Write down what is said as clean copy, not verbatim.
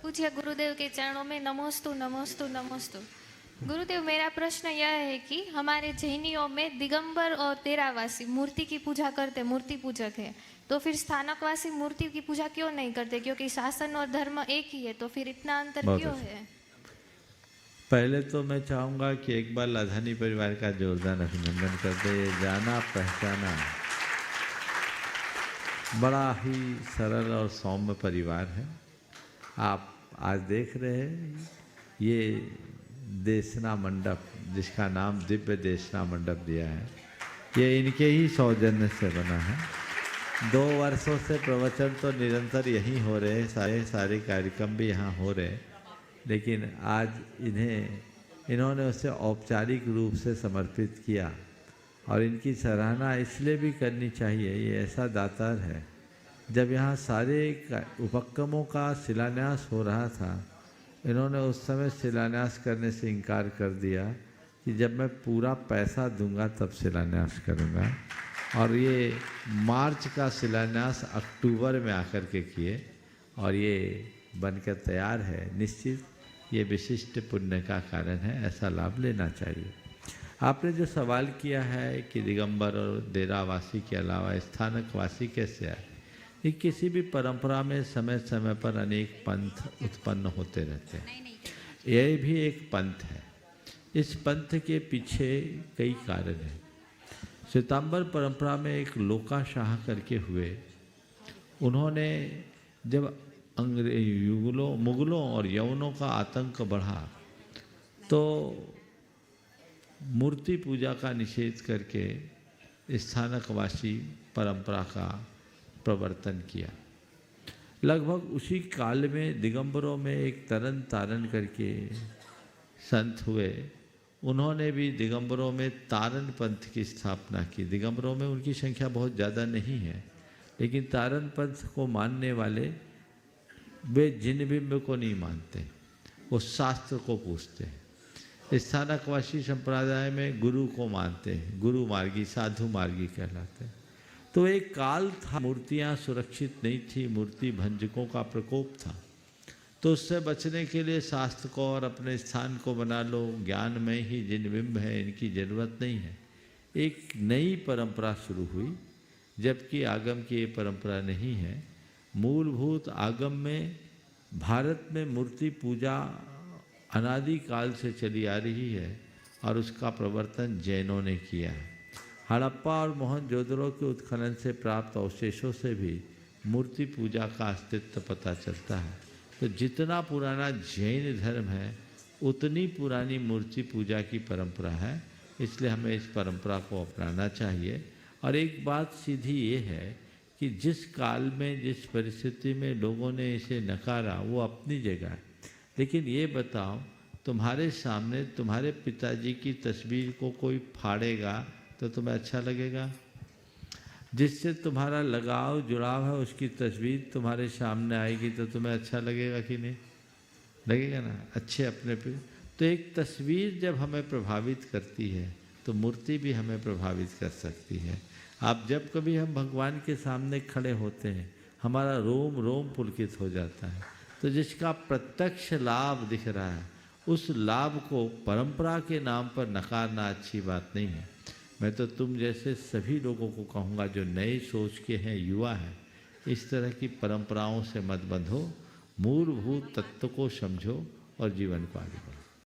पूज्य गुरुदेव के चरणों में नमोस्तु नमोस्तु नमोस्तु। गुरुदेव, मेरा प्रश्न यह है कि हमारे जैनियों में दिगंबर और तेरावासी मूर्ति की पूजा करते, मूर्ति पूजक है, तो फिर स्थानकवासी मूर्ति की पूजा क्यों नहीं करते? क्योंकि शासन और धर्म एक ही है, तो फिर इतना अंतर क्यों है? पहले तो मैं चाहूँगा कि एक बार लाधानी परिवार का जोरदार अभिनंदन कर दे। जाना पहचाना बड़ा ही सरल और सौम्य परिवार है। आप आज देख रहे हैं ये देशना मंडप, जिसका नाम दिव्य देशना मंडप दिया है, ये इनके ही सौजन्य से बना है। 2 वर्षों से प्रवचन तो निरंतर यहीं हो रहे हैं, सारे कार्यक्रम भी यहाँ हो रहे हैं, लेकिन आज इन्होंने उसे औपचारिक रूप से समर्पित किया और इनकी सराहना इसलिए भी करनी चाहिए। ये ऐसा दातार है। जब यहाँ सारे उपक्रमों का शिलान्यास हो रहा था, इन्होंने उस समय शिलान्यास करने से इनकार कर दिया कि जब मैं पूरा पैसा दूंगा तब शिलान्यास करूंगा, और ये मार्च का शिलान्यास अक्टूबर में आकर के किए और ये बनकर तैयार है। निश्चित ये विशिष्ट पुण्य का कारण है, ऐसा लाभ लेना चाहिए। आपने जो सवाल किया है कि दिगंबर और देरावासी के अलावा स्थानकवासी कैसे आए, ये किसी भी परंपरा में समय समय पर अनेक पंथ उत्पन्न होते रहते हैं। यह भी एक पंथ है। इस पंथ के पीछे कई कारण हैं। श्वेतांबर परंपरा में एक लोकाशाह करके हुए, उन्होंने जब मुगलों और यवनों का आतंक बढ़ा तो मूर्ति पूजा का निषेध करके स्थानकवासी परंपरा का प्रवर्तन किया। लगभग उसी काल में दिगंबरों में एक तरन तारण करके संत हुए। उन्होंने भी दिगंबरों में तारण पंथ की स्थापना की। दिगंबरों में उनकी संख्या बहुत ज़्यादा नहीं है, लेकिन तारण पंथ को मानने वाले वे जिन बिंब को नहीं मानते, वो शास्त्र को पूछते हैं। स्थानकवासी संप्रदाय में गुरु को मानते हैं, गुरु मार्गी, साधु मार्गी कहलाते हैं। तो एक काल था, मूर्तियां सुरक्षित नहीं थी, मूर्ति भंजकों का प्रकोप था। तो उससे बचने के लिए शास्त्र को और अपने स्थान को बना लो, ज्ञान में ही जिन बिंब है, इनकी जरूरत नहीं है। एक नई परंपरा शुरू हुई, जबकि आगम की ये परंपरा नहीं है। मूलभूत आगम में भारत में मूर्ति पूजा अनादि काल से चली आ रही है और उसका प्रवर्तन जैनों ने किया है। हड़प्पा और मोहनजोदड़ो के उत्खनन से प्राप्त अवशेषों से भी मूर्ति पूजा का अस्तित्व पता चलता है। तो जितना पुराना जैन धर्म है, उतनी पुरानी मूर्ति पूजा की परंपरा है। इसलिए हमें इस परंपरा को अपनाना चाहिए। और एक बात सीधी ये है कि जिस काल में, जिस परिस्थिति में लोगों ने इसे नकारा, वो अपनी जगह है। लेकिन ये बताओ, तुम्हारे सामने तुम्हारे पिताजी की तस्वीर को कोई फाड़ेगा तो तुम्हें अच्छा लगेगा? जिससे तुम्हारा लगाव जुड़ाव है, उसकी तस्वीर तुम्हारे सामने आएगी तो तुम्हें अच्छा लगेगा कि नहीं लगेगा? ना अच्छे अपने पे। तो एक तस्वीर जब हमें प्रभावित करती है तो मूर्ति भी हमें प्रभावित कर सकती है। आप जब कभी हम भगवान के सामने खड़े होते हैं, हमारा रोम रोम पुलकित हो जाता है। तो जिसका प्रत्यक्ष लाभ दिख रहा है, उस लाभ को परंपरा के नाम पर नकारना अच्छी बात नहीं है। मैं तो तुम जैसे सभी लोगों को कहूँगा जो नए सोच के हैं, युवा हैं, इस तरह की परंपराओं से मत बंधो, मूलभूत तत्व को समझो और जीवन को आगे बढ़ो।